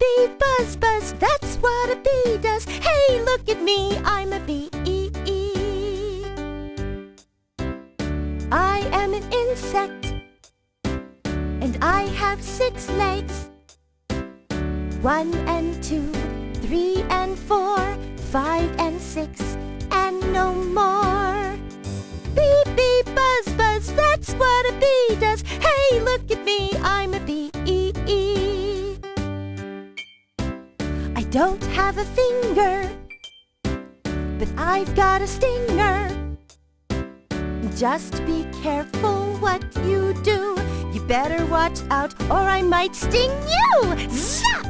bee, buzz, buzz, that's what a bee does. Hey, look at me, I'm a bee. I am an insect, and I have 6 legs. 1 and 2, 3 and 4, 5 and 6, and no more. Bee, bee, buzz, buzz, that's what a bee does. Hey, look at me, I'm a bee. I don't have a finger, but I've got a stinger. Just be careful what you do. You better watch out or I might sting you. Zap!